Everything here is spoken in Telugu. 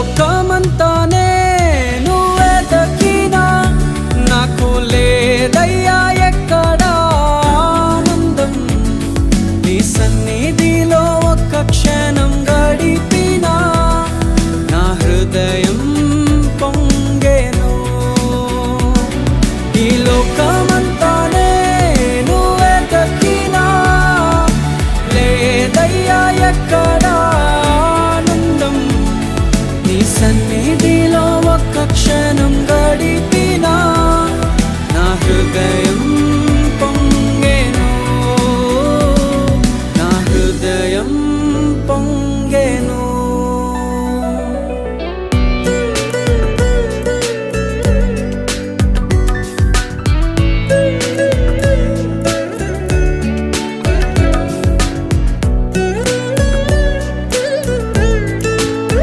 లోకమంతానే నువ్వే దక్కినా నాకు లేదయ్యా ఎక్కడా ఆనందం. నీ సన్నిధిలో ఒక్క క్షణం గడిపినా నా హృదయం పొంగెను. ఈ లోకమంతానే నువ్వే దక్కినా లేదయ్యా ఎక్కడా ఆనందం. నీ సన్నిధిలో ఒక్క క్షణం గడిపి